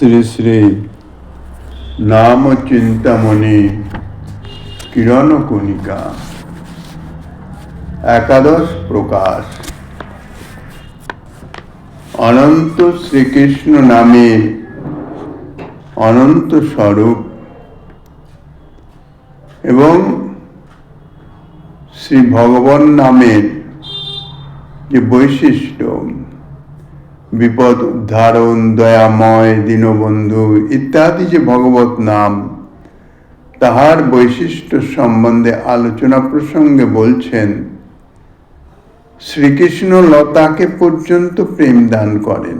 শ্রী শ্রী নাম চিন্তামণি কিরণ কণিকা একাদশ প্রকাশ। অনন্ত শ্রীকৃষ্ণ নামের অনন্ত স্বরূপ এবং শ্রী ভগবান নামের যে বৈশিষ্ট্য, বিপদ উদ্ধারণ, দয়াময়, দীনবন্ধু ইত্যাদি যে ভগবত নাম, তাহার বৈশিষ্ট্য সম্বন্ধে আলোচনা প্রসঙ্গে বলছেন, শ্রীকৃষ্ণ লতাকে পর্যন্ত প্রেম দান করেন,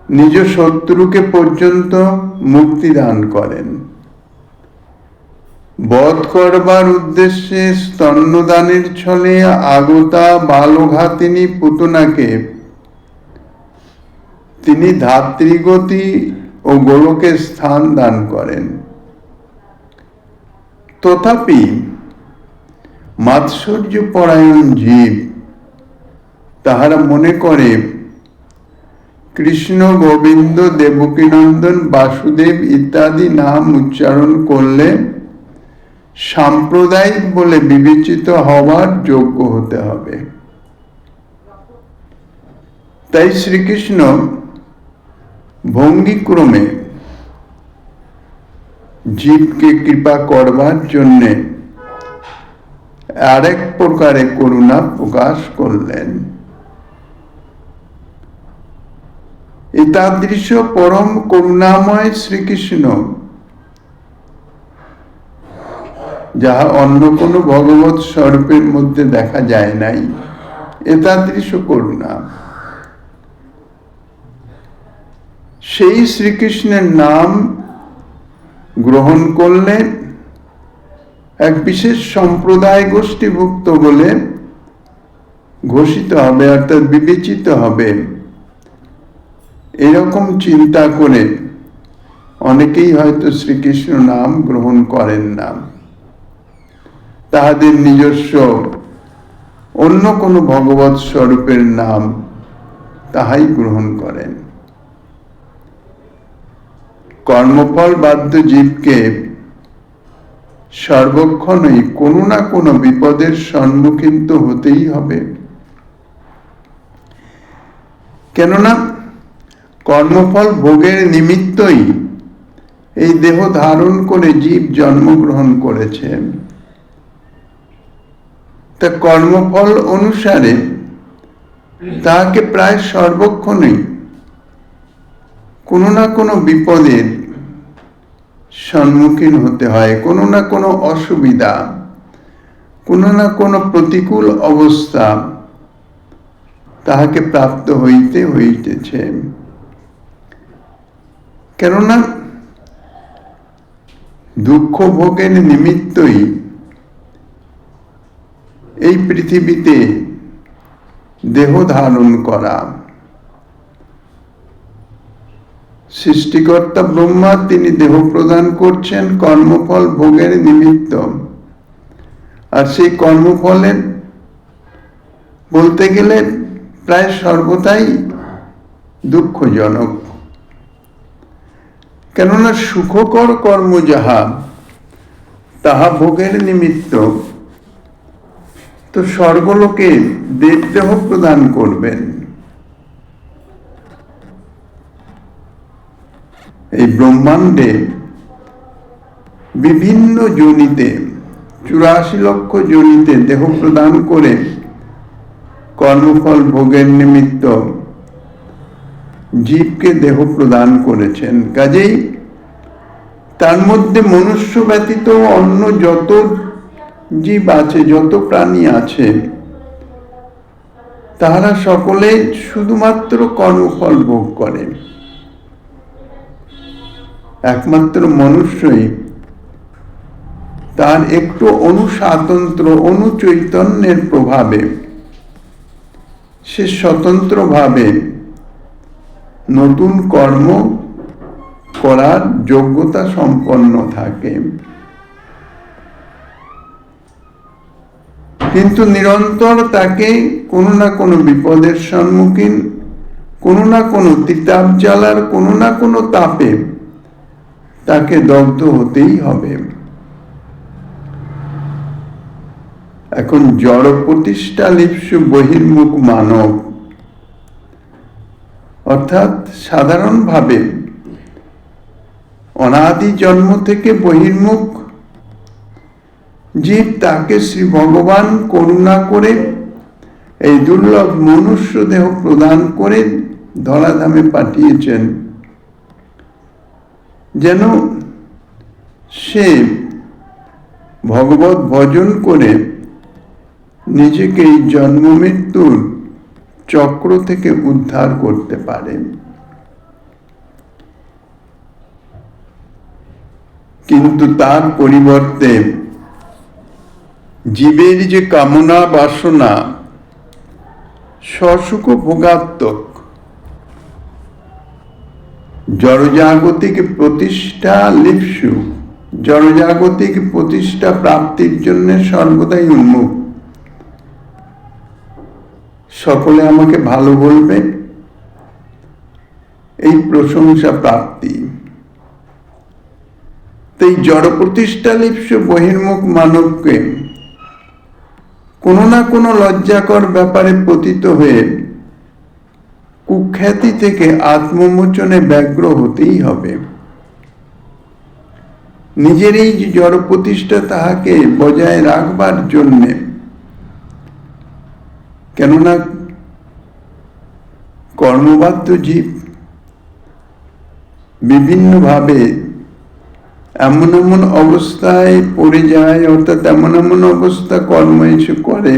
নিজ শত্রুকে পর্যন্ত মুক্তি দান করেন, বধ করবার উদ্দেশ্যে স্তন্যদানের ছলে আগতা বালঘাতিনী পুতনাকে তিনি ধাত্রীগতি ও গোলকে স্থান দান করেন। তথাপি মাৎসর্য পরায়ণ জীব তাহারা মনে করে কৃষ্ণ, গোবিন্দ, দেবকীনন্দন, বাসুদেব ইত্যাদি নাম উচ্চারণ করলে সাম্প্রদায়িক বলে বিবেচিত হওয়ার যোগ্য হতে হবে। তাই শ্রীকৃষ্ণ ভঙ্গিক্রমে জীবকে কৃপা করবার জন্য আরেক প্রকারে করুণা প্রকাশ করলেন। এতাদৃশ পরম করুণাময় শ্রীকৃষ্ণ, যাহা অন্য কোন ভগবত স্বরূপের মধ্যে দেখা যায় নাই, এতাদৃশ করুণা, সেই শ্রীকৃষ্ণের নাম গ্রহণ করলে এক বিশেষ সম্প্রদায় গোষ্ঠীভুক্ত বলে ঘোষিত হবে, অর্থাৎ বিবেচিত হবে। এরকম চিন্তা করে অনেকেই হয়তো শ্রীকৃষ্ণ নাম গ্রহণ করেন না, তাহাদের নিজস্ব অন্য কোনো ভগবত স্বরূপের নাম তাহাই গ্রহণ করেন। কর্মফল বাধ্য জীবকে সর্বক্ষণই কোনো না কোনো বিপদের সম্মুখীন তো হতেই হবে। কেননা কর্মফল ভোগের নিমিত্তই এই দেহ ধারণ করে জীব জন্মগ্রহণ করেছে। তা কর্মফল অনুসারে তাকে প্রায় সর্বক্ষণই কোনো না কোনো বিপদের সম্মুখীন হতে হয়, কোনো না কোনো অসুবিধা, কোনো না কোনো প্রতিকূল অবস্থা তাহাকে প্রাপ্ত হইতেছে। কেননা দুঃখ ভোগের নিমিত্তই এই পৃথিবীতে দেহ ধারণ করা। সৃষ্টিকর্তা ব্রহ্মা তিনি দেহ প্রদান করছেন কর্মফল ভোগের নিমিত্ত, আর সেই কর্মফলের বলতে গেলে প্রায় সর্বদাই দুঃখজনক। কেননা সুখকর কর্ম যাহা, তাহা ভোগের নিমিত্ত, তো স্বর্গলোকে দেবদেহ প্রদান করবেন। এই ব্রহ্মাণ্ডে বিভিন্ন যোনিতে 84 লক্ষ যোনিতে দেহ প্রদান করে কর্মফল ভোগের নিমিত্ত জীবকে দেহ প্রদান করেছেন। কাজেই তার মধ্যে মনুষ্য ব্যতীত অন্য যত জীব আছে, যত প্রাণী আছে, তাহারা সকলে শুধুমাত্র কর্মফল ভোগ করে। একমাত্র মনুষ্যই তার একটু অনুস্বাতন্ত্র, অনুচৈতন্যের প্রভাবে সে স্বতন্ত্রভাবে নতুন কর্ম করার যোগ্যতা সম্পন্ন থাকে। কিন্তু নিরন্তর তাকে কোনো না কোনো বিপদের সম্মুখীন কোনো না কোনো তিতাব জ্বালার কোনো না কোনো তাপে তাকে দগ্ধ হতেই হবে। এখন জড় প্রতিষ্ঠা লিপ্সু বহির্মুখ মানব, অর্থাৎ সাধারণভাবে অনাদি জন্ম থেকে বহির্মুখ জীব, তাকে শ্রী ভগবান করুণা করে এই দুর্লভ মনুষ্য দেহ প্রদান করে ধরাধামে পাঠিয়েছেন, যেন সে ভগবত ভজন করে নিজেকে এই জন্ম মৃত্যুর চক্র থেকে উদ্ধার করতে পারে। কিন্তু তার পরিবর্তে জীবের যে কামনা বাসনা স্বসুখ ভোগাত্মক, জড়জাগতিক প্রতিষ্ঠা লিপ্সু, জড়জাগতিক প্রতিষ্ঠা প্রাপ্তির জন্য সর্বদাই উন্মুখ। সকলে আমাকে ভালো বলবে, এই প্রশংসা প্রাপ্তি। তাই জড় প্রতিষ্ঠা লিপ্সু বহির্মুখ মানবকে কোনো না কোনো লজ্জাকর ব্যাপারে পতিত হয়ে কুখ্যাতি থেকে আত্মমোচনে ব্যগ্র হতেই হবে। নিজের এই যে জড় প্রতিষ্ঠা, তাহাকে বজায় রাখবার জন্যে, কেননা কর্মবাধ্য জীব বিভিন্নভাবে এমন এমন অবস্থায় পড়ে যায়, অর্থাৎ এমন এমন অবস্থা কর্ম এসে করে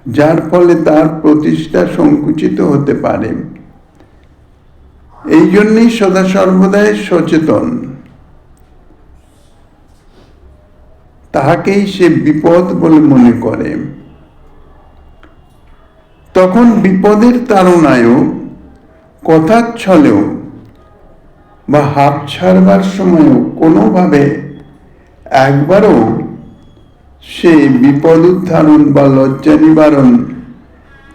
যার ফলে তার প্রতিষ্ঠা সংকুচিত হতে পারে। এই জন্যই সদা সর্বদাই সচেতন, তাহাকেই সে বিপদ বলে মনে করে। তখন বিপদের তাড়নায়ও, কথার ছলেও বা হাত ছাড়বার সময়ও কোনোভাবে একবারও সে বিপদ উদ্ধারণ বা লজ্জা নিবারণ,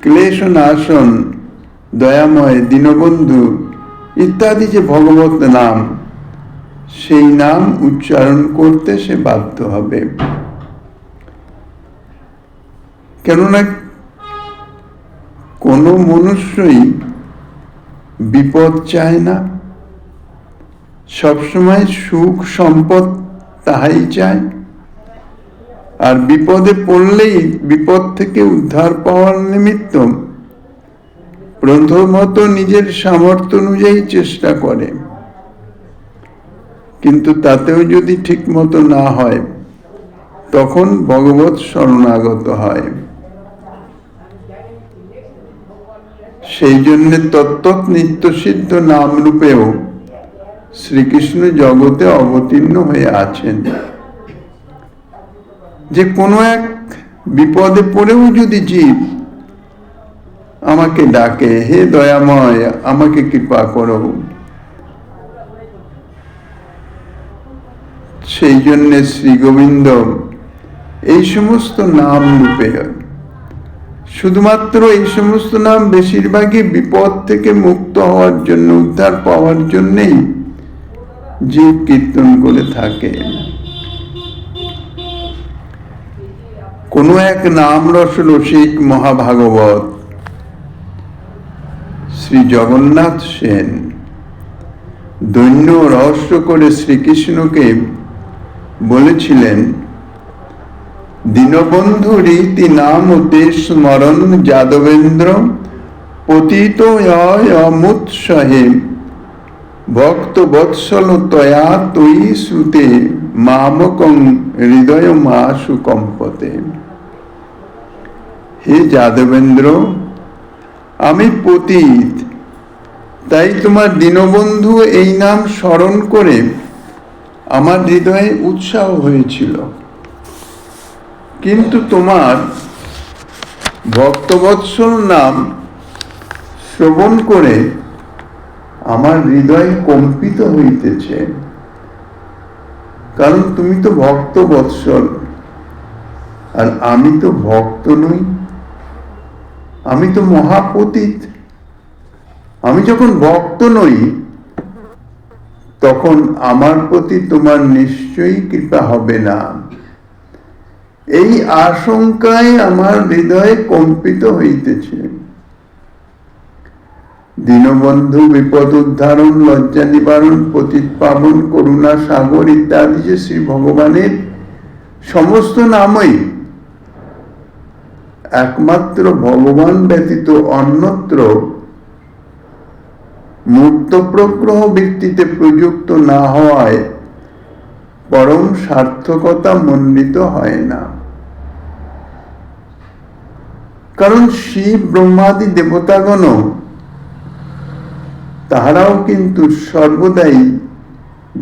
ক্লেশ নাশন, দয়াময়, দীনবন্ধু ইত্যাদি যে ভগবত নাম, সেই নাম উচ্চারণ করতে সে বাধ্য হবে। কেননা কোনো মনুষ্যই বিপদ চায় না, সবসময় সুখ সম্পদ তাহাই চায়। আর বিপদে পড়লেই বিপদ থেকে উদ্ধার পাওয়ার নিমিত্ত প্রথমত নিজের সামর্থ্য অনুযায়ী চেষ্টা করে, কিন্তু তাতেও যদি ঠিক মতো না হয় তখন ভগবত শরণাগত হয়। সেই জন্য তত্ত্বত নিত্যসিদ্ধ নাম রূপেও শ্রীকৃষ্ণ জগতে অবতীর্ণ হয়ে আছেন, যে কোনো এক বিপদে পড়েও যদি জীব আমাকে ডাকে, হে দয়াময় আমাকে কৃপা করো, সেই জন্য শ্রী গোবিন্দ এই সমস্ত নাম রূপে, শুধুমাত্র এই সমস্ত নাম বেশিরভাগই বিপদ থেকে মুক্ত হওয়ার জন্য, উদ্ধার পাওয়ার জন্যই জীব কীর্তন করে থাকে। কোন এক নাম রস রসিক মহাভাগবত শ্রী জগন্নাথ সেন দৈন্য রহস্য করে শ্রীকৃষ্ণকে বলেছিলেন, দীনবন্ধু রীতি নাম তে স্মরণ যাদবেন্দ্র পতিত অমুৎসহে ভক্ত বৎসল তয়া তৈ শ্রুতে মামকং হৃদয় মাসু কম্পতে। হে যাদবেন্দ্র, আমি পতিত, তাই তোমার দীনবন্ধু এই নাম স্মরণ করে আমার হৃদয়ে উৎসাহ হয়েছিল, কিন্তু তোমার ভক্তবৎসল নাম শ্রবণ করে আমার হৃদয় কম্পিত হইতেছে, কারণ তুমি তো ভক্ত বৎসল আর আমি তো ভক্ত নই, আমি তো মহাপতিত। আমি যখন ভক্ত নই তখন আমার প্রতি তোমার নিশ্চয়ই কৃপা হবে না, এই আশঙ্কায় আমার হৃদয়ে কম্পিত হইতেছে। দীনবন্ধু, বিপদ উদ্ধারণ, লজ্জা নিবারণ, পতিত পাবন, করুণা সাগর ইত্যাদি যে শ্রী ভগবানের সমস্ত নামই একমাত্র ভগবান ব্যতীত অন্যত্র মূর্ত প্রগ্রহ ভিত্তিতে প্রযুক্ত না হওয়ায় পরম সার্থকতা মণ্ডিত হয় না। কারণ শিব ব্রহ্মাদি দেবতাগণ তাহারাও কিন্তু সর্বদাই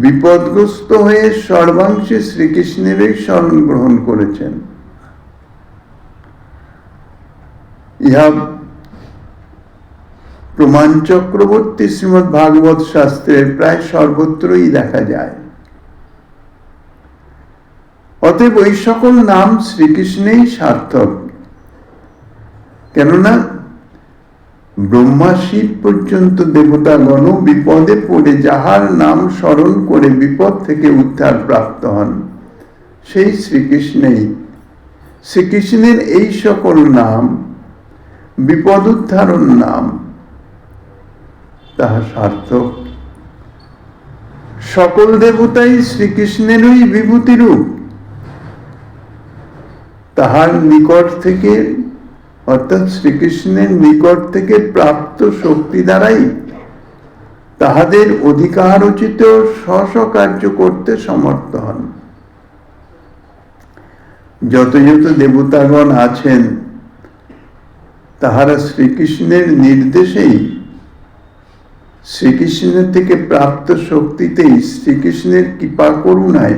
বিপদগ্রস্ত হয়ে সর্বাংশে শ্রীকৃষ্ণেরই শরণ গ্রহণ করেছেন। ইহা প্রমাণ চক্রবর্তী শ্রীমদ্ ভাগবত শাস্ত্রের প্রায় সর্বত্রই দেখা যায়। অতএব ওই সকল নাম শ্রীকৃষ্ণেই সার্থক। কেননা ব্রহ্মা শিব পর্যন্ত দেবতাগণ বিপদে পড়ে যাহার নাম স্মরণ করে বিপদ থেকে উদ্ধার প্রাপ্ত হন, সেই শ্রীকৃষ্ণেই। শ্রীকৃষ্ণের এই সকল নাম বিপদ উদ্ধারণ নাম, তাহা সার্থক। সকল দেবতাই শ্রীকৃষ্ণেরই বিভূতি রূপ। তাহার নিকট থেকে অর্থাৎ শ্রীকৃষ্ণের নিকট থেকে প্রাপ্ত শক্তি দ্বারাই তাহাদের অধিকারোচিত স্ব কার্য করতে সমর্থ হন। যত যত দেবতাগণ আছেন তাহারা শ্রীকৃষ্ণের নির্দেশেই, শ্রীকৃষ্ণের থেকে প্রাপ্ত শক্তিতেই, শ্রীকৃষ্ণের কৃপা করুণায়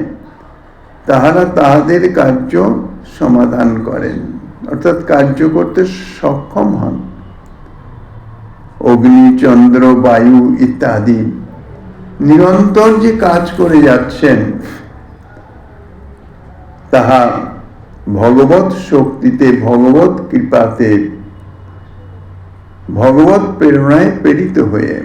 তাহারা তাহাদের কার্য সমাধান করেন, অর্থাৎ কার্য করতে সক্ষম হন। অগ্নি, চন্দ্র, বায়ু ইত্যাদি নিরন্তর যে কাজ করে যাচ্ছেন তাহা ভগবৎ শক্তিতে, ভগবৎ কৃপাতে, ভগবৎ প্রেরণায় প্রেরিত হয়ে।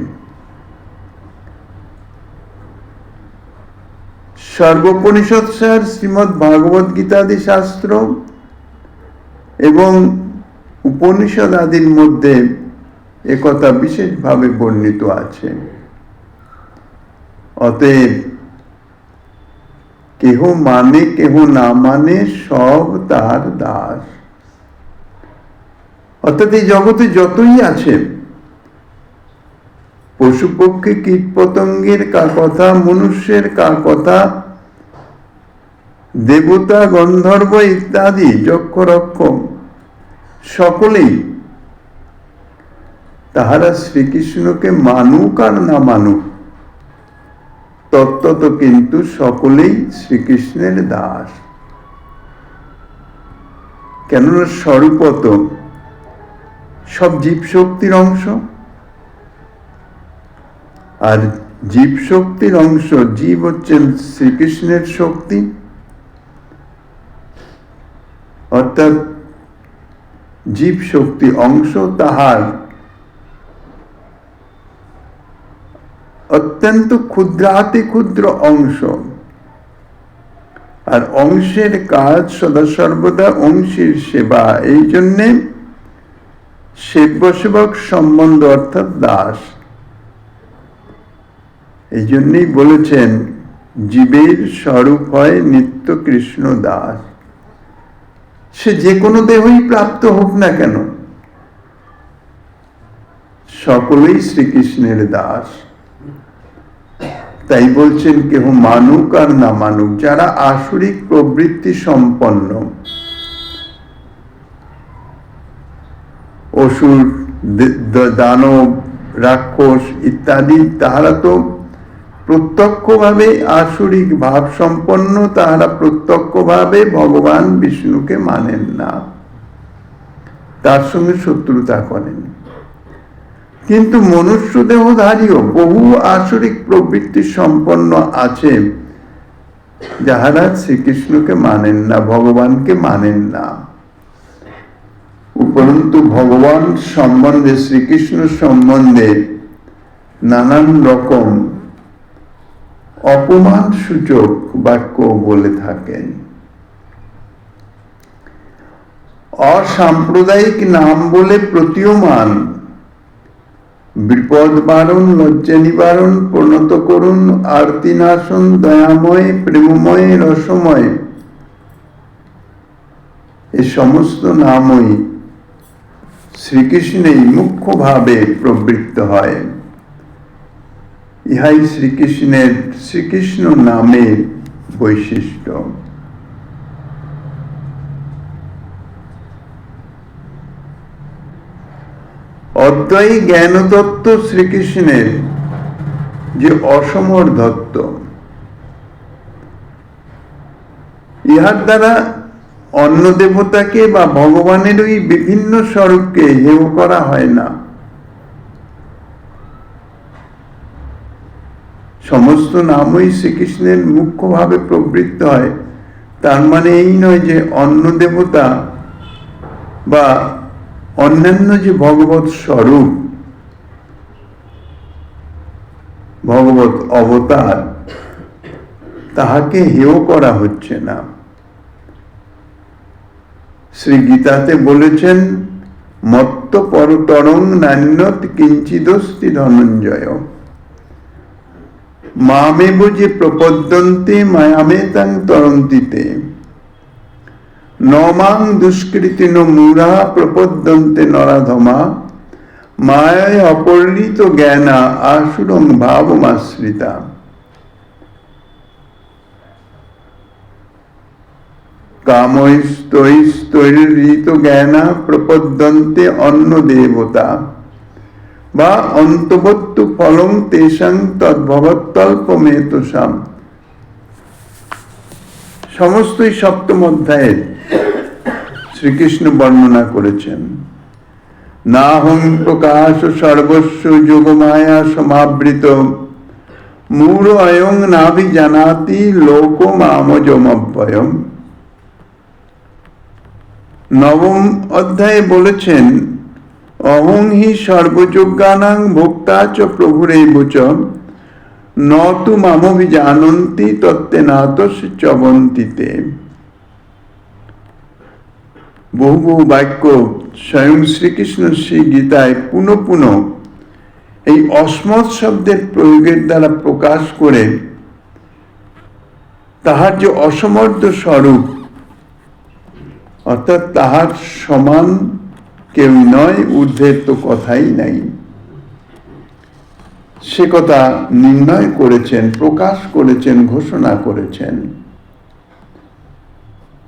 সর্বোপনিষদ সার শ্রীমদ্ ভাগবত গীতাদি শাস্ত্র এবং উপনিষদ আদির মধ্যে একথা বিশেষভাবে বর্ণিত আছে। অতএব কেহ মানে কেহ না মানে, সব তার দাস। অর্থাৎ এই জগতে যতই আছে, পশু পক্ষী কীট পতঙ্গের কা কথা, মনুষ্যের কা কথা, দেবতা গন্ধর্ব ইত্যাদি যক্ষ রক্ষক সকলেই তাহারা শ্রীকৃষ্ণকে মানুক আর না মানুক, তত্ত্বত কিন্তু সকলেই শ্রীকৃষ্ণের দাস। কেননা স্বরূপত সব জীব শক্তির অংশ, আর জীব শক্তির অংশ, জীব হচ্ছেন শ্রীকৃষ্ণের শক্তি। অর্থাৎ জীব শক্তি অংশ তাহার অত্যন্ত ক্ষুদ্রাতি ক্ষুদ্র অংশ, আর অংশের কাজ সদা সর্বদা অংশীর সেবা। এই জন্যে সেব্য সেবক সম্বন্ধ অর্থাৎ দাস। এই জন্যই বলেছেন জীবের স্বরূপ হয় নিত্য কৃষ্ণ দাস। সে যে কোনো দেহই প্রাপ্ত হোক না কেন, সকলেই শ্রীকৃষ্ণের দাস। তাই বলছেন কেহ মানুক আর না মানুক, যারা আসরিক প্রবৃত্তি সম্পন্ন, অসুর, দানব, রাক্ষস ইত্যাদি, তাহারা তো প্রত্যক্ষভাবে আসরিক ভাব সম্পন্ন, তাহারা প্রত্যক্ষভাবে ভগবান বিষ্ণুকে মানেন না, তার সঙ্গে শত্রুতা করেন। কিন্তু মনুষ্য দেহধারীও বহু আসরিক প্রবৃত্তি সম্পন্ন আছে যাহারা শ্রীকৃষ্ণকে মানেন না, ভগবানকে মানেন না। উপরন্তু ভগবান সম্বন্ধে, শ্রীকৃষ্ণ সম্বন্ধে নানান রকম অপমান সূচক বাক্য বলে থাকেন। অসাম্প্রদায়িক নাম বলে প্রতীয়মান বিপদ বারণ, লজ্জা নিবারণ, প্রণত করুন, আরতি নাশন, দয়াময়, প্রেমময়, রসময়, এই সমস্ত নামই শ্রীকৃষ্ণেই মুখ্যভাবে প্রবৃত্ত হয়। ইহাই শ্রীকৃষ্ণ নামের বৈশিষ্ট্য। অদ্বয়ী জ্ঞানতত্ত্ব শ্রীকৃষ্ণের যে অসমর তত্ত্ব, ইহার দ্বারা অন্য দেবতাকে বা ভগবানের ওই বিভিন্ন স্বরূপকে হেয় করা হয় না। সমস্ত নামই শ্রীকৃষ্ণের মুখ্যভাবে প্রবৃত্ত হয়। তার মানে এই নয় যে অন্য দেবতা বা অন্যান্য যে ভগবৎ স্বরূপ, ভগবৎ অবতার, তাহাকে হেয় করা হচ্ছে না। শ্রী গীতাতে বলেছেন, মত্ত পরতরং নান্যৎ কিঞ্চিদস্তি ধনঞ্জয়, মামেব যে প্রপদ্যন্তে মায়ামেতাং তরন্তিতে, নমাং দুষ্কৃতিন মূঢ়া প্রপদ্যন্তে নরাধমা, মায়ায় অপহৃত জ্ঞানা আসুরং ভাবমাশ্রিতা। কামৈস্তৈস্তৈরিত জ্ঞানা প্রপদ্যন্তে অন্য দেবতা, বা অন্তবত্তু ফলং তেষাং তদ্ভবত্তল্পমেতসাম। সমস্তই সপ্তম অধ্যায়ে শ্রীকৃষ্ণ বর্ণনা করেছেন। নাহং প্রকাশ সর্বস্ব যোগমায়া সমাবৃত, মূঢ় অয়ং নাভিজানাতি লোক মামজমভ্যয়ম। নবম অধ্যায়ে বলেছেন, অহং হি সর্বযজ্ঞানাং ভোক্তা চ প্রভুরেব চ, ন তু মামভিজানন্তি তত্ত্বেনাতস্য চবন্তিতে। বহু বহু বাক্য স্বয়ং শ্রীকৃষ্ণ শ্রী গীতায় পুনঃ পুনঃ এই অস্মৎ শব্দের প্রয়োগের দ্বারা প্রকাশ করে তাহার যে অসমর্থ স্বরূপ, অর্থাৎ তাহার সমান কেউ নয়, ঊর্ধ্বের তো কথাই নাই, সে কথা নির্ণয় করেছেন, প্রকাশ করেছেন, ঘোষণা করেছেন।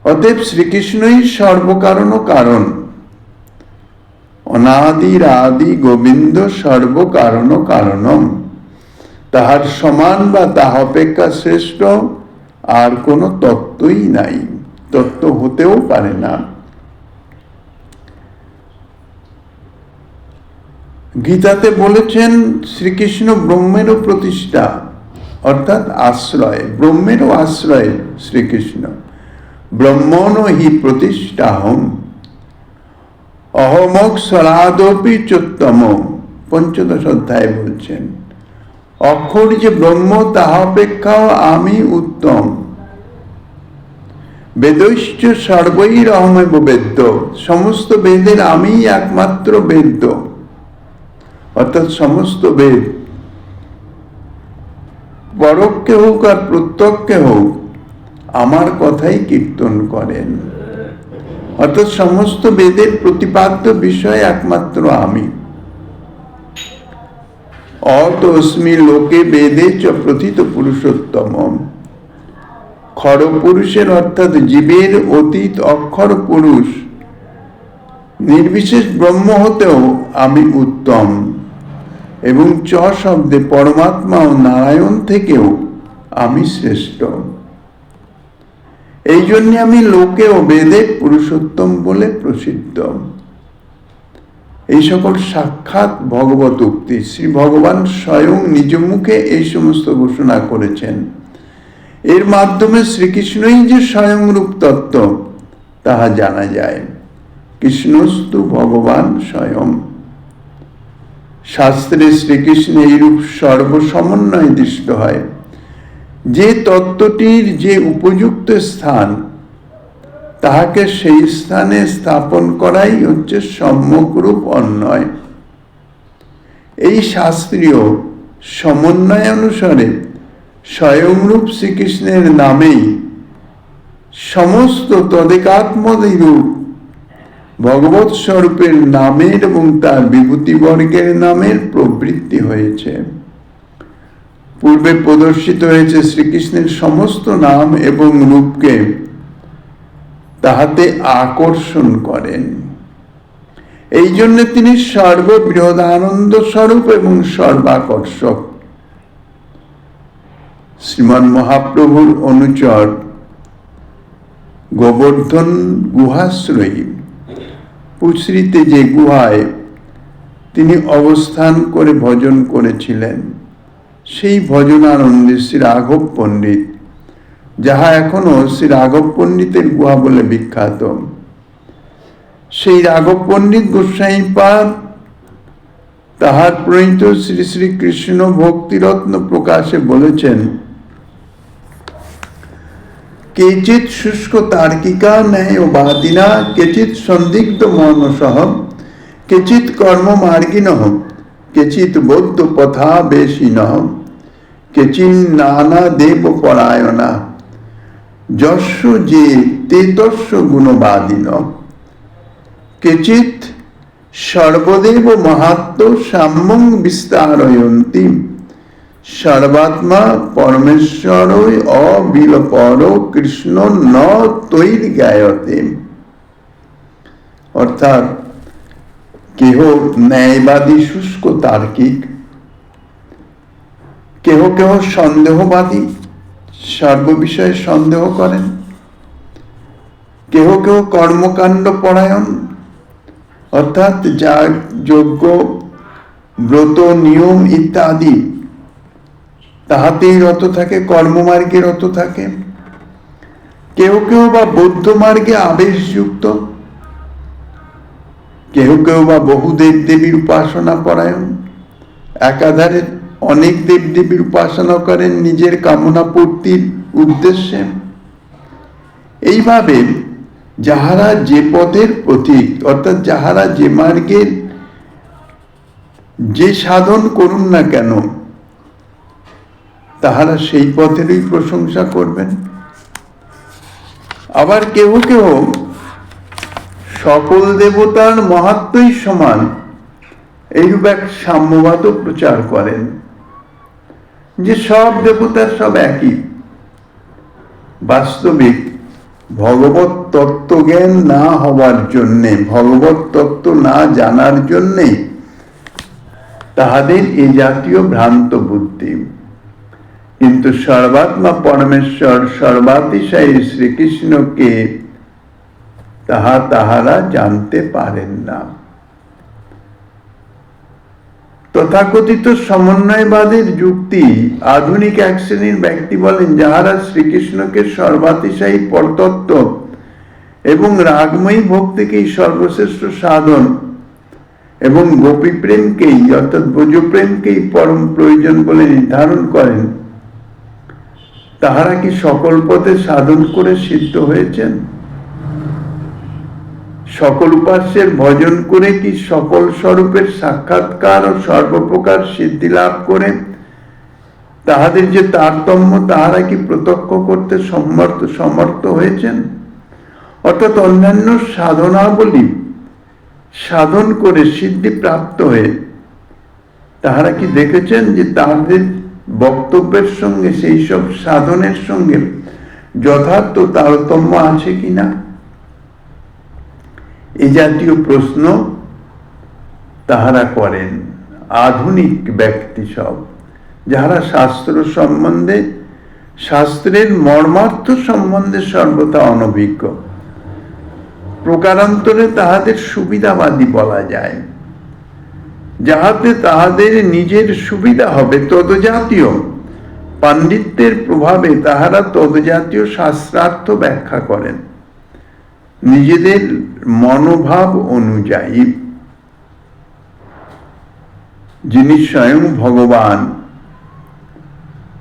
অতএব শ্রীকৃষ্ণই সর্বকারণ কারণ, অনাদির আদি গোবিন্দ সর্বকারণ কারণম। তাহার সমান বা তাহা অপেক্ষা শ্রেষ্ঠ আর কোনো তত্ত্বই নাই, তত্ত্ব হতেও পারে না। গীতাতে বলেছেন, শ্রীকৃষ্ণ ব্রহ্মেরও প্রতিষ্ঠা, অর্থাৎ আশ্রয়, ব্রহ্মেরও আশ্রয় শ্রীকৃষ্ণ। ব্রহ্মণ হি প্রতিষ্ঠাহম অহমক্ষরাদপি চোত্তম, পঞ্চদশ অধ্যায়ে বলছেন, অক্ষর যে ব্রহ্ম তাহা অপেক্ষাও আমি উত্তম। বেদৈশ্চ সর্বৈর অহমেব বেদ্য, সমস্ত বেদের আমি একমাত্র বেদ্য, অর্থাৎ সমস্ত বেদ পরোক্ষে হোক আর প্রত্যক্ষে হোক আমার কথাই কীর্তন করেন। অর্থাৎ সমস্ত বেদের প্রতিপাদ্য বিষয় একমাত্র আমি। অতস্মি লোকে বেদে চ প্রথিত পুরুষোত্তম, খর পুরুষের অর্থাৎ জীবের অতীত অক্ষর পুরুষ নির্বিশেষ ব্রহ্ম হতেও আমি উত্তম, এবং চ শব্দে পরমাত্মা ও নারায়ণ থেকেও আমি শ্রেষ্ঠ। এই জন্য আমি লোকে ও বেদে পুরুষোত্তম বলে প্রসিদ্ধ। এই সকল সাক্ষাৎ ভগবত উক্তি, শ্রী ভগবান স্বয়ং নিজ মুখে এই সমস্ত ঘোষণা করেছেন। এর মাধ্যমে শ্রীকৃষ্ণই যে স্বয়ংরূপ তত্ত্ব তাহা জানা যায়। কৃষ্ণস্তু ভগবান স্বয়ং। শাস্ত্রে শ্রীকৃষ্ণ এইরূপ সর্বসমন্বয় দৃষ্ট হয়। যে তত্ত্বটির যে উপযুক্ত স্থান, তাহাকে সেই স্থানে স্থাপন করাই হচ্ছে সম্যকরূপ অন্বয়। এই শাস্ত্রীয় সমন্বয় অনুসারে স্বয়ংরূপ শ্রীকৃষ্ণের নামেই সমস্ত তদেকাত্মরূপ ভগবৎ স্বরূপের নামের এবং তার বিভূতিবর্গের নামের প্রবৃত্তি হয়েছে। পূর্বে প্রদর্শিত হয়েছে শ্রীকৃষ্ণের সমস্ত নাম এবং রূপকে তাহাতে আকর্ষণ করেন। এই জন্য তিনি সর্ববৃহদানন্দ স্বরূপ এবং সর্বাকর্ষক। শ্রীমন মহাপ্রভুর অনুচর গোবর্ধন গুহাশ্রয়ী পুশ্রীতে যে গুহায় তিনি অবস্থান করে ভজন করেছিলেন, সেই ভজনানন্দে শ্রী রাঘব পণ্ডিত, যাহা এখনো শ্রী রাঘব পণ্ডিতের গুহা বলে বিখ্যাত, সেই রাঘব পণ্ডিত গোস্বাইপাদ তাহার প্রণীত শ্রী শ্রী কৃষ্ণ ভক্তিরত্ন প্রকাশে বলেছেন, কেচিৎ শুষ্ক তার্কিকা ন্যায়বাদিনা, কেচিৎ সন্দিগ্ধ মনসঃ, কেচিৎ কর্ম মার্গিণঃ, কেচিৎ বৌদ্ধ পথাবেশিনঃ, কেচিৎ নানা দেব পরায়ণা, যস্য যে তে তস্য গুণবাদিনঃ, কেচিৎ সর্বদেব মাহাত্ম্য সাম্যং বিস্তারয়ন্তি, সর্বাত্মা পরমেশ্বরই অবিলপর কৃষ্ণ ন তৈর্জ্ঞায়তে। অর্থাৎ কেহ ন্যায়বাদী শুষ্ক তার্কিক, কেহ কেহ সন্দেহবাদী, সর্ববিষয়ে সন্দেহ করেন, কেহ কেহ কর্মকাণ্ড পরায়ণ, অর্থাৎ যাগ যজ্ঞ ব্রত নিয়ম ইত্যাদি তাহাতেই রত থাকে, কর্মমার্গে রত থাকে। কেউ কেউ বা বৌদ্ধ মার্গে আবেশযুক্ত, কেউ কেউ বা বহু দেব দেবীর উপাসনা পরায়ণ, একাধারে অনেক দেব দেবীর উপাসনা করেন নিজের কামনা পূর্তির উদ্দেশ্যে। এইভাবে যাহারা যে পথের প্রতীক, অর্থাৎ যাহারা যে মার্গের যে সাধন করুন না কেন, তাহারা সেই পথেরই প্রশংসা করবেন। আবার কেহ কেহ সকল দেবতার মাহাত্ম্যই সমান, এইরূপ এক সাম্যবাদও প্রচার করেন, যে সব দেবতার সব একই। বাস্তবিক ভগবত তত্ত্বজ্ঞান না হওয়ার জন্যে, ভগবত তত্ত্ব না জানার জন্যে তাহাদের এ জাতীয় ভ্রান্ত বুদ্ধি। কিন্তু সর্বাত্মা পরমেশ্বর সর্বাতিশয়ী শ্রীকৃষ্ণকে তাহারা জানতে পারেন না। তথাকথিত সমন্বয়বাদের যুক্তি আধুনিক এক শ্রেণীর ব্যক্তি বলেন, যাহারা শ্রীকৃষ্ণকে সর্বাতিশয়ী পরতত্ত্ব এবং রাগময়ী ভক্তিকেই সর্বশ্রেষ্ঠ সাধন এবং গোপী প্রেমকেই অর্থাৎ ব্রজপ্রেমকেই পরম প্রয়োজন বলে নির্ধারণ করেন, তাহারা কি সকল পথে সাধন করে সিদ্ধ হয়েছেন? সকল উপাস্যের ভজন করে কি সকল স্বরূপের সাক্ষাৎকার ও সর্বপ্রকার সিদ্ধি লাভ করে তাহাদের যে তারতম্য, তাহারা কি প্রত্যক্ষ করতে সমর্থ হয়েছেন? অর্থাৎ অন্যান্য সাধনাবলী সাধন করে সিদ্ধি প্রাপ্ত হয়ে তাহারা কি দেখেছেন যে তাহাদের বক্তব্যের সঙ্গে সেই সব সাধনের সঙ্গে যথার্থ তারতম্য আছে কিনা? এই জাতীয় প্রশ্ন তাহারা করেন আধুনিক ব্যক্তি সব, যাহারা শাস্ত্র সম্বন্ধে, শাস্ত্রের মর্মার্থ সম্বন্ধে সর্বদা অনভিজ্ঞ। প্রকারান্তরে তাহাদের সুবিধাবাদী বলা যায়, যাহাতে তাহাদের নিজের সুবিধা হবে তদজাতীয় পাণ্ডিত্যের প্রভাবে তাহারা তদজাতীয় শাস্ত্রার্থ ব্যাখ্যা করেন নিজেদের মনোভাব অনুযায়ী। যিনি স্বয়ং ভগবান,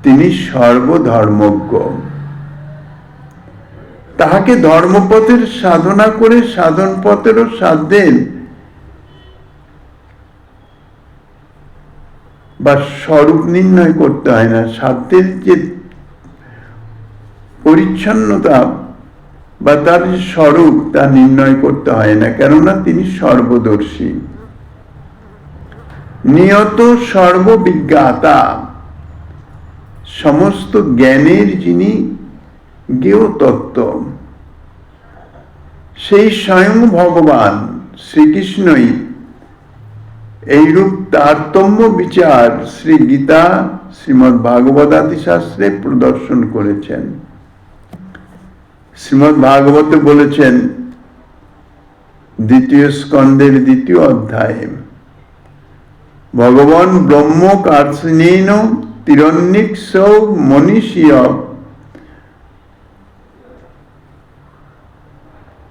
তিনি সর্বধর্মজ্ঞ। তাহাকে ধর্মপথের সাধনা করে সাধন পথেরও সাধ্যের বা স্বরূপ নির্ণয় করতে হয় না, সাধ্যের যে পরিচ্ছন্নতা বা তার যে স্বরূপ তা নির্ণয় করতে হয় না, কেননা তিনি সর্বদর্শী, নিয়ত সর্ববিজ্ঞাতা, সমস্ত জ্ঞানের যিনি জ্ঞেয় তত্ত্ব, সেই স্বয়ং ভগবান শ্রীকৃষ্ণই এইরূপ তারতম্য বিচার শ্রী গীতা শ্রীমদ্ ভাগবতাদি শাস্ত্রে প্রদর্শন করেছেন। শ্রীমদ্ ভাগবতে বলেছেন, দ্বিতীয় স্কন্ধের দ্বিতীয় অধ্যায়ে, ভগবান ব্রহ্ম কার্ষণেন তিরন্নিক্ষ মনীষীয়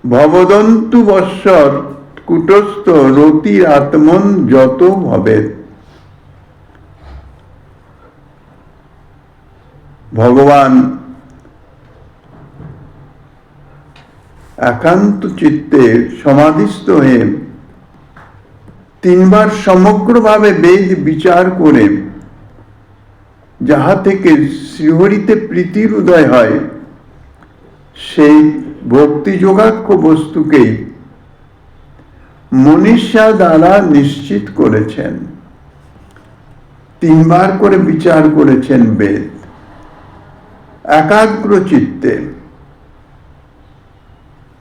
ভবদন্তু বৎসর কুটস্থ রতির আত্মন যত ভবেৎ। ভগবান একান্ত চিত্তে সমাধিস্থ হয়ে তিনবার সমগ্রভাবে বেদ বিচার করে যাহা থেকে শ্রীহরিতে প্রীতির উদয় হয়, সেই ভক্তি যোগাক্ষ বস্তুকেই মনীষা দ্বারা নিশ্চিত করেছেন। তিনবার করে বিচার করেছেন বেদ একাগ্র চিত্তে।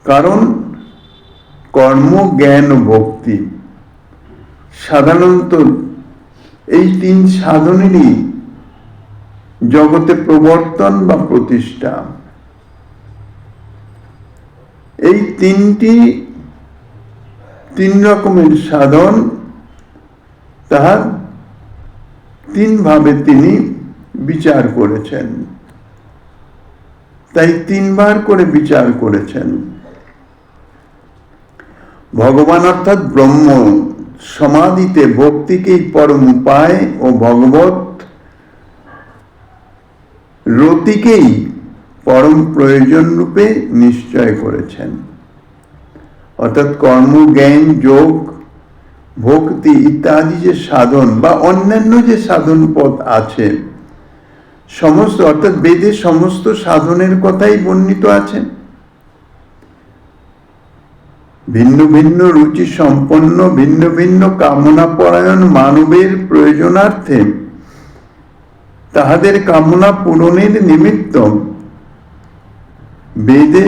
কারণ কর্ম, জ্ঞান ও ভক্তি সাধারণত এই তিন সাধনেরই জগতে প্রবর্তন বা প্রতিষ্ঠা। এই তিন রকমের সাধন, তাহার তিন ভাবে তিনি বিচার করেছেন, তাই তিনবার করে বিচার করেছেন। ভগবান অর্থাৎ ব্রহ্ম সমাধিতে ভক্তিকেই পরম উপায় ও ভগবত রতিকেই পরম প্রয়োজন রূপে নিশ্চয় করেছেন। অর্থাৎ কর্ম, জ্ঞান, যোগ, ভক্তি ইত্যাদি যে সাধন বা অন্যান্য যে সাধন পথ আছে, সমস্ত অর্থাৎ বেদে সমস্ত সাধনের কথাই বর্ণিত আছে। ভিন্ন ভিন্ন রুচি সম্পন্ন, ভিন্ন ভিন্ন কামনা পরায়ণ মানবের প্রয়োজনার্থে তাহাদের কামনা পূরণের নিমিত্ত বেদে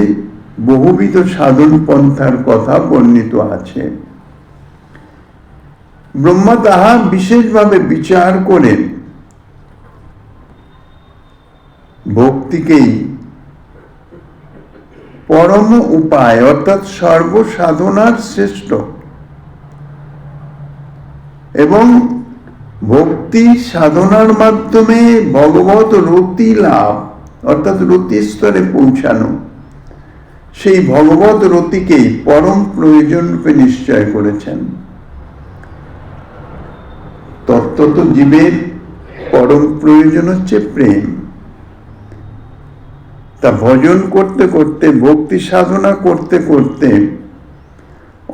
বহুবিধ সাধন পন্থার কথা বর্ণিত আছে। ব্রহ্মা তাহা বিশেষভাবে বিচার করেন ভক্তিকেই পরম উপায় অর্থাৎ সর্বসাধনার শ্রেষ্ঠ, এবং ভক্তি সাধনার মাধ্যমে ভগবত রতি লাভ অর্থাৎ রতি স্তরে পৌঁছানো, সেই ভগবত রতিকেই পরম প্রয়োজন রূপে নিশ্চয় করেছেন। তত্ত্বত জীবের পরম প্রয়োজন হচ্ছে প্রেম। তা ভজন করতে করতে, ভক্তি সাধনা করতে করতে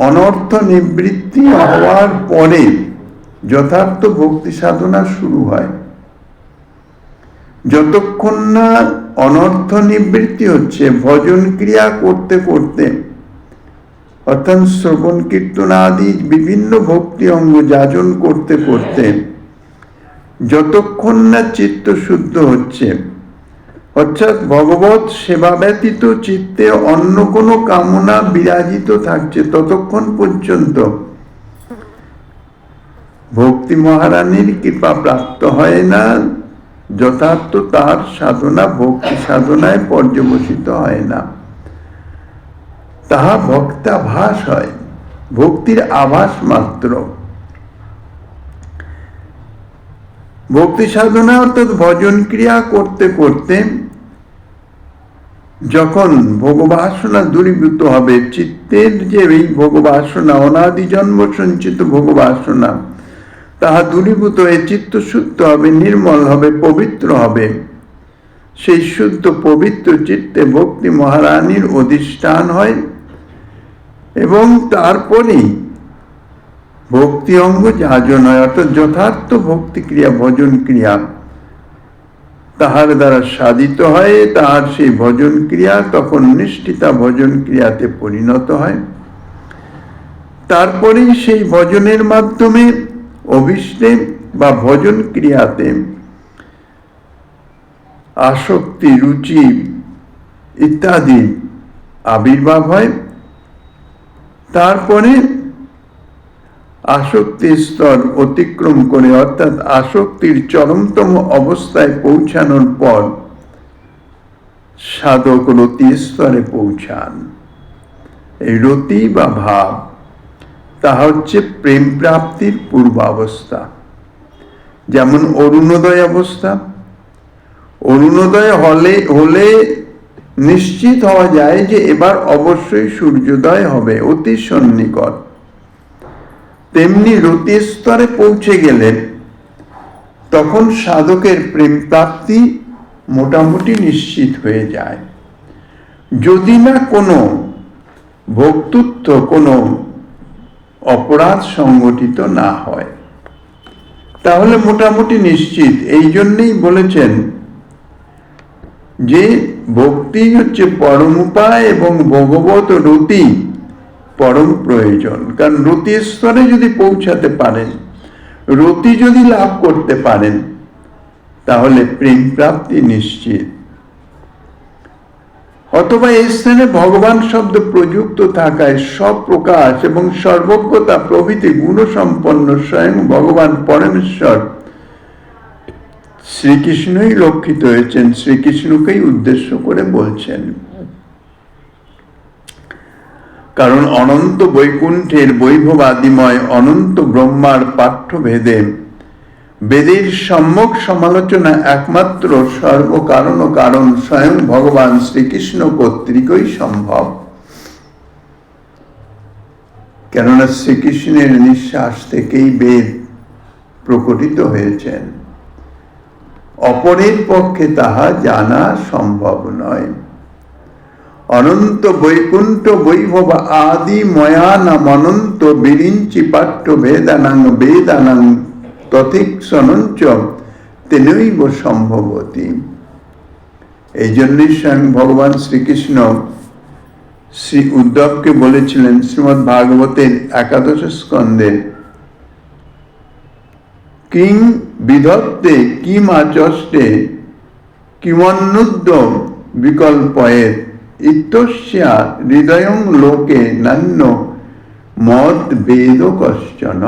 অনর্থ নিবৃত্তি হওয়ার পরে যথার্থ ভক্তি সাধনা শুরু হয়। যতক্ষণ না অনর্থ নিবৃত্তি হচ্ছে, ভজন ক্রিয়া করতে করতে অর্থাৎ শ্রবণ কীর্তন আদি বিভিন্ন ভক্তি অঙ্গ যাজন করতে করতে যতক্ষণ না চিত্ত শুদ্ধ হচ্ছে, অর্থাৎ ভগবত সেবা ব্যতীত চিত্তে অন্য কোনো কামনা বিরাজিত থাকছে, ততক্ষণ পর্যন্ত ভক্তি মহারানীর কৃপা প্রাপ্ত হয় না। যথার্থ তার সাধনা ভক্তি সাধনায় পর্যবসিত হয় না, তাহা ভক্তাভাস হয়, ভক্তির আভাস মাত্র। ভক্তি সাধনা অর্থাৎ ভজন ক্রিয়া করতে করতে যখন ভোগবাসনা দূরীভূত হবে, চিত্তের যে এই ভোগবাসনা অনাদি জন্ম সঞ্চিত ভোগবাসনা তাহা দূরীভূত হয়ে চিত্ত শুদ্ধ হবে, নির্মল হবে, পবিত্র হবে। সেই শুদ্ধ পবিত্র চিত্তে ভক্তি মহারানীর অধিষ্ঠান হয় এবং তারপরেই ভক্তি অঙ্গ যাজন হয়, অর্থাৎ যথার্থ ভক্তি ক্রিয়া ভজন ক্রিয়া তাহার দ্বারা সাধিত হয়। তাহার সেই ভজন ক্রিয়া তখন নিষ্ঠিতা ভজন ক্রিয়াতে পরিণত হয়। তারপরেই সেই ভজনের মাধ্যমে অভিষ্টে বা ভজন ক্রিয়াতে আসক্তি, রুচি ইত্যাদি আবির্ভাব হয়। তারপরে আসক্তির স্তর অতিক্রম করে, অর্থাৎ আসক্তির চরমতম অবস্থায় পৌঁছানোর পর সাধক রতি স্তরে পৌঁছান। এই রতি বা ভাব তাহা হচ্ছে প্রেম প্রাপ্তির পূর্বাবস্থা। যেমন অরুণোদয় অবস্থা, অরুণোদয় হলে নিশ্চিত হওয়া যায় যে এবার অবশ্যই সূর্যোদয় হবে, অতি সন্নিকট। তেমনি রতি স্তরে পৌঁছে গেলেন তখন সাধকের প্রেম প্রাপ্তি মোটামুটি নিশ্চিত হয়ে যায়। যদি না কোনো ভোক্তৃত্ব, কোনো অপরাধ সংগঠিত না হয়, তাহলে মোটামুটি নিশ্চিত। এই জন্যই বলেছেন যে ভক্তি হচ্ছে পরম উপায় এবং ভগবত রতি পরম প্রয়োজন। কারণ রতি স্তরে যদি পৌঁছাতে পারেন, রতি যদি লাভ করতে পারেন, তাহলে প্রেম প্রাপ্তি নিশ্চিত। অথবা এই স্থানে ভগবান শব্দ প্রযুক্ত থাকায় স্বপ্রকাশ এবং সর্বজ্ঞতা প্রভৃতি গুণসম্পন্ন স্বয়ং ভগবান পরমেশ্বর শ্রীকৃষ্ণই লক্ষিত হয়েছেন, শ্রীকৃষ্ণকেই উদ্দেশ্য করে বলছেন। কারণ অনন্ত বৈকুণ্ঠের বৈভবাদিময় অনন্ত ব্রহ্মার পাঠ্যভেদে বেদের সম্যক সমালোচনা একমাত্র সর্বকারণ ও কারণ স্বয়ং ভগবান শ্রীকৃষ্ণ কর্তৃকই সম্ভব। কেননা শ্রীকৃষ্ণের নিঃশ্বাস থেকেই বেদ প্রকটিত হয়েছেন, অপরের পক্ষে তাহা জানা সম্ভব নয়। অনন্ত বৈকুণ্ঠ বৈভব আদি ময়ানাম অনন্ত বিরিঞ্চি পাঠ্য বেদানাং বেদানাং তথিক্ষণঞ্চ তেনৈব সম্ভবতী। এই জন্যই স্বয়ং ভগবান শ্রীকৃষ্ণ শ্রী উদ্ধবকে বলেছিলেন শ্রীমদ্ ভাগবতের 11 স্কন্ধে, কিং বিধত্তে কিম আচষ্টে কিমন্নুদ্য বিকল্পয়েত ইত্যস্যা হৃদয়ং লোকে নান্য মদ বেদ কশ্চন।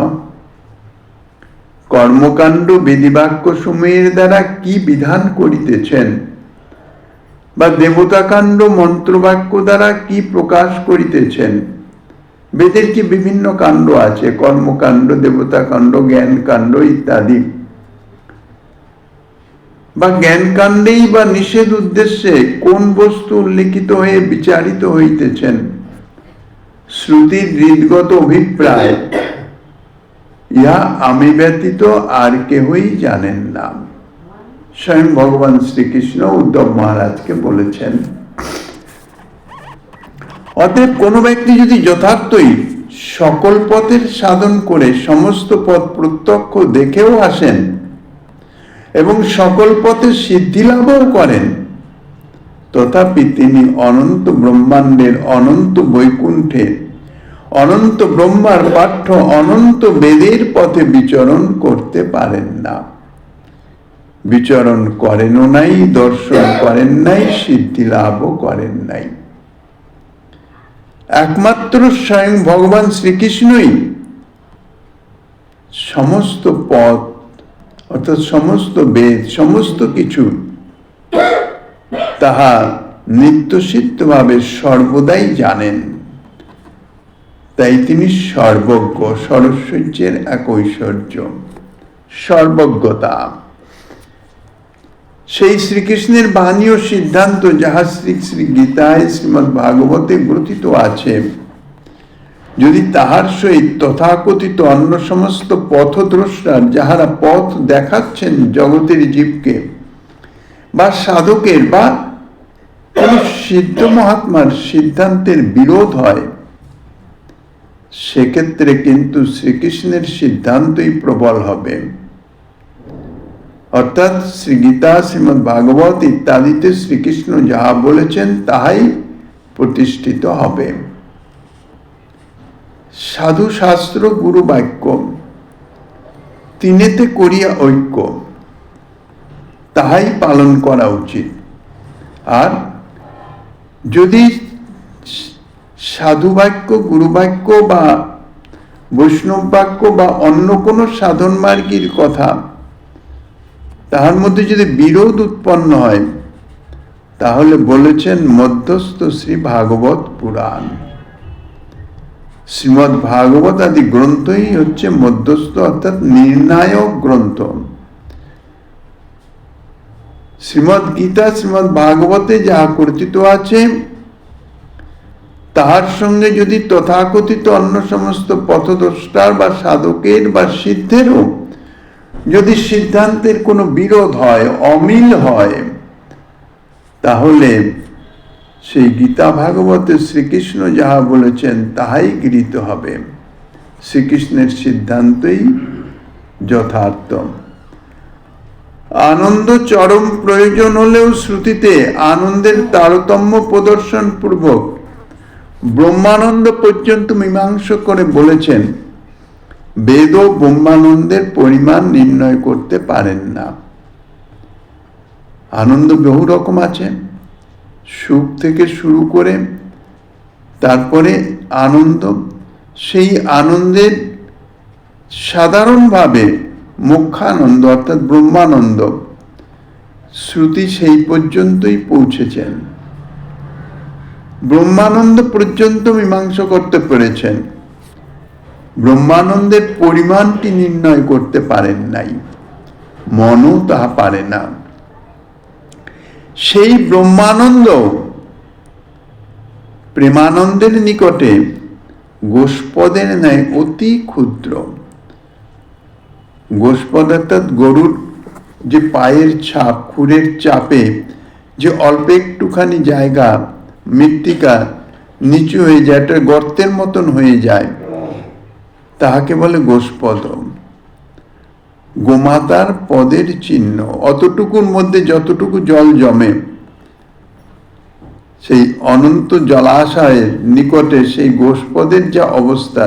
কর্মকাণ্ড বিধিবাক্য সমূহের দ্বারা কি বিধান করিতেছেন, বা দেবতাকাণ্ড মন্ত্রবাক্য দ্বারা কি প্রকাশ করিতেছেন। বেদের কি বিভিন্ন কাণ্ড আছে, কর্মকাণ্ড, দেবতাকাণ্ড, জ্ঞান কাণ্ড ইত্যাদি। বা জ্ঞান কাণ্ডেই বা নিষেধ উদ্দেশ্যে কোন বস্তু উল্লেখিত হয়ে বিচারিত হইতেছেন, শ্রুতির হৃদগত অভিপ্রায় ইহা আমি ব্যতীত আর কেহই জানেন না। স্বয়ং ভগবান শ্রীকৃষ্ণ উদ্ধব মহারাজকে বলেছেন। অতএব কোন ব্যক্তি যদি যথার্থই সকল পথের সাধন করে সমস্ত পথ প্রত্যক্ষ দেখেও আসেন এবং সকল পথে সিদ্ধি লাভও করেন, তথাপি তিনি অনন্ত ব্রহ্মাণ্ডের অনন্ত বৈকুণ্ঠের অনন্ত ব্রহ্মার পাঠ্য অনন্ত বেদের পথে বিচরণ করতে পারেন না। বিচরণ করেনও নাই, দর্শন করেন নাই, সিদ্ধি লাভও করেন নাই। একমাত্র স্বয়ং ভগবান শ্রীকৃষ্ণই সমস্ত পথ, অর্থাৎ সমস্ত বেদ, সমস্ত কিছু তাহা নিত্যসিদ্ধভাবে সর্বদাই জানেন। তাই তিনি সর্বজ্ঞ, সরস্বতীর এক ঐশ্বর্য, সর্বজ্ঞতা। সেই শ্রীকৃষ্ণের বাণী ও সিদ্ধান্ত যাহা শ্রী শ্রী গীতায় শ্রীমদ্ ভাগবতে গ্রথিত আছে, যদি তাহার সহিত তথাকথিত অন্য সমস্ত পথদ্রষ্টার, যাহারা পথ দেখাচ্ছেন জগতের জীবকে, বা সাধকের বা কোন সিদ্ধ মহাত্মার সিদ্ধান্তের বিরোধ হয়, সেক্ষেত্রে কিন্তু শ্রীকৃষ্ণের সিদ্ধান্তই প্রবল হবে। অর্থাৎ শ্রী গীতা, শ্রীমদ্ ভাগবত ইত্যাদিতে শ্রীকৃষ্ণ যাহা বলেছেন তাহাই প্রতিষ্ঠিত হবে। সাধু শাস্ত্র গুরু বাক্য তিনেতে করিয়া ঐক্য, তাহাই পালন করা উচিত। আর যদি সাধু বাক্য, গুরু বাক্য বা বৈষ্ণব বাক্য বা অন্য কোনো সাধন মার্গীর কথা, তাহার মধ্যে যদি বিরোধ উৎপন্ন হয়, তাহলে বলেছেন মধ্যস্থ শ্রী ভাগবত পুরাণ। শ্রীমদ্ ভাগবত আদি গ্রন্থই হচ্ছে মধ্যস্থ অর্থাৎ নির্ণায়ক গ্রন্থ। শ্রীমদ্ গীতা, শ্রীমদ্ ভাগবতে যাহা কথিত আছে, তাহার সঙ্গে যদি তথাকথিত অন্য সমস্ত পথদ্রষ্টার বা সাধকের বা সিদ্ধেরও যদি সিদ্ধান্তের কোনো বিরোধ হয়, অমিল হয়, তাহলে সেই গীতা ভাগবতে শ্রীকৃষ্ণ যাহা বলেছেন তাহাই গৃহীত হবে। শ্রীকৃষ্ণের সিদ্ধান্তই যথার্থ। আনন্দ চরম প্রয়োজন হলেও শ্রুতিতে আনন্দের তারতম্য প্রদর্শন পূর্বক ব্রহ্মানন্দ পর্যন্ত মীমাংসা করে বলেছেন, বেদও ব্রহ্মানন্দের পরিমাণ নির্ণয় করতে পারেন না। আনন্দ বহু রকম আছে, সুখ থেকে শুরু করে তারপরে আনন্দ, সেই আনন্দের সাধারণভাবে মোক্ষানন্দ অর্থাৎ ব্রহ্মানন্দ, শ্রুতি সেই পর্যন্তই পৌঁছেছেন। ব্রহ্মানন্দ পর্যন্ত মীমাংসা করতে পেরেছেন, ব্রহ্মানন্দের পরিমাণটি নির্ণয় করতে পারেন নাই, মনও তাহা পারে না। সেই ব্রহ্মানন্দ প্রেমানন্দের নিকটে গোষ্পদের ন্যায় অতি ক্ষুদ্র। গোষ্পদ অর্থাৎ গরুর যে পায়ের ছাপ, খুরের চাপে যে অল্প একটুখানি জায়গা মৃত্তিকা নিচু হয়ে যায়, একটা গর্তের মতন হয়ে যায়, তাহাকে বলে গোষ্পদ। গোমাতার পদের চিহ্ন, অতটুকুর মধ্যে যতটুকু জল জমে, সেই অনন্ত জলাশয়ের নিকটে সেই গোষ্পদের যা অবস্থা,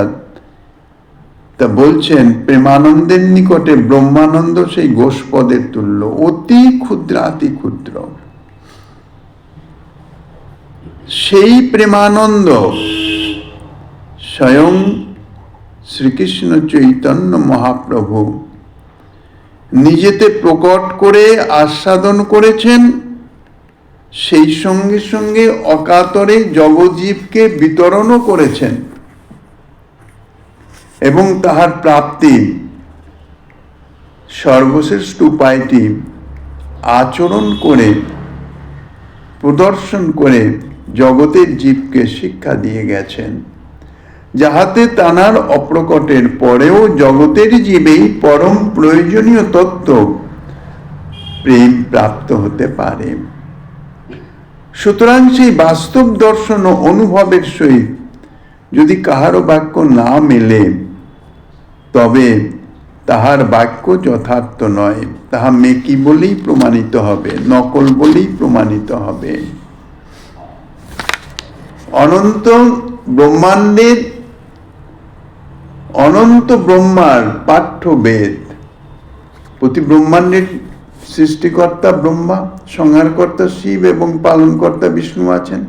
তা বলছেন প্রেমানন্দের নিকটে ব্রহ্মানন্দ সেই গোষ্পদের তুল্য, অতি ক্ষুদ্রাতি ক্ষুদ্র। সেই প্রেমানন্দ স্বয়ং শ্রীকৃষ্ণ চৈতন্য মহাপ্রভু নিজেতে প্রকট করে আস্বাদন করেছেন, সেই সঙ্গে সঙ্গে অকাতরে জগজীবকে বিতরণও করেছেন, এবং তাহার প্রাপ্তি সর্বশ্রেষ্ঠ উপায়টি আচরণ করে প্রদর্শন করে জগতের জীবকে শিক্ষা দিয়ে গেছেন, যাহাতে তানার অপ্রকটের পরেও জগতের জীবেই পরম প্রয়োজনীয় তত্ত্ব প্রেম প্রাপ্ত হতে পারে। সুতরাং সেই বাস্তব দর্শন ও অনুভবের সহিত যদি কাহারও বাক্য না মেলে, তবে তাহার বাক্য যথার্থ নয়, তাহা মেকি বলেই প্রমাণিত হবে, নকল বলেই প্রমাণিত হবে। অনন্ত ব্রহ্মাণ্ডের অনন্ত ব্রহ্মার পাঠ্য বেদ, প্রতি ব্রহ্মাণ্ডের সৃষ্টিকর্তা ব্রহ্মা, সংহারকর্তা শিব এবং পালনকর্তা বিষ্ণু আছেন।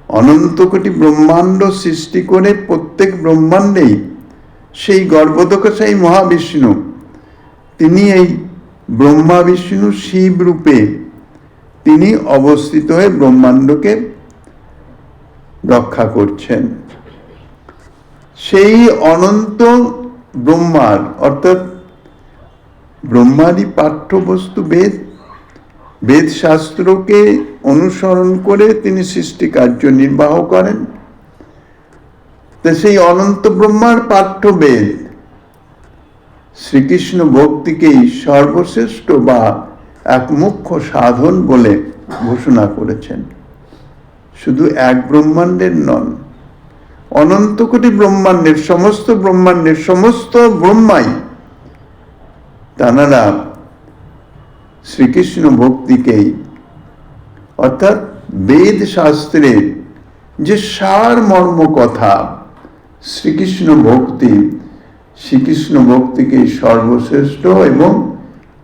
অনন্ত কোটি ব্রহ্মাণ্ড সৃষ্টি করে প্রত্যেক ব্রহ্মাণ্ডেই সেই গর্ভোদকশায়ী মহাবিষ্ণু, তিনি এই ব্রহ্মা বিষ্ণু শিব রূপে তিনি অবস্থিত হয়ে ব্রহ্মাণ্ডকে রক্ষা করছেন। সেই অনন্ত ব্রহ্মার অর্থাৎ ব্রহ্মারই পাঠ্যবস্তু বেদ, বেদ শাস্ত্রকে অনুসরণ করে তিনি সৃষ্টি কার্য নির্বাহ করেন। তো সেই অনন্ত ব্রহ্মার পাঠ্য বেদ শ্রীকৃষ্ণ ভক্তিকেই সর্বশ্রেষ্ঠ বা এক মুখ্য সাধন বলে ঘোষণা করেছেন। শুধু এক ব্রহ্মাণ্ডের নন, অনন্ত কোটি ব্রহ্মাণ্ডের সমস্ত ব্রহ্মাই তাঁরা শ্রীকৃষ্ণ ভক্তিকেই, অর্থাৎ বেদ শাস্ত্রের যে সার মর্ম কথা শ্রীকৃষ্ণ ভক্তিকে সর্বশ্রেষ্ঠ এবং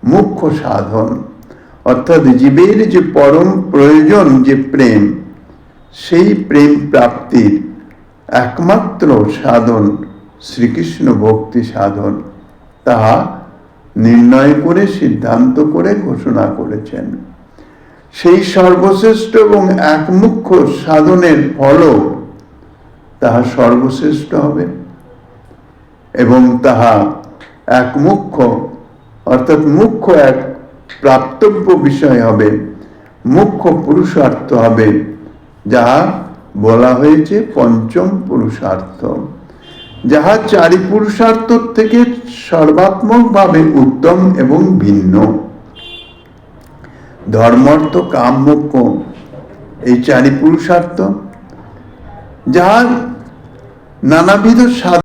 মুখ্য সাধন, অর্থাৎ জীবের যে পরম প্রয়োজন যে প্রেম, সেই প্রেম প্রাপ্তির একমাত্র সাধন শ্রীকৃষ্ণ ভক্তি সাধন, তাহা নির্ণয় করে সিদ্ধান্ত করে ঘোষণা করেছেন। সেই সর্বশ্রেষ্ঠ এবং এক মুখ্য সাধনের ফলও তাহা সর্বশ্রেষ্ঠ হবে এবং তাহা এক মুখ্য, অর্থাৎ মুখ্য এক প্রাপ্তব্য বিষয় হবে, মুখ্য পুরুষার্থ হবে, যাহা বলা হয়েছে পঞ্চম পুরুষার্থ, যাহা চারি পুরুষার্থ থেকে সর্বাত্মকভাবে উত্তম এবং ভিন্ন। ধর্ম, অর্থ, কাম, মোক্ষ, এই চারি পুরুষার্থ, যাহার নানাবিধ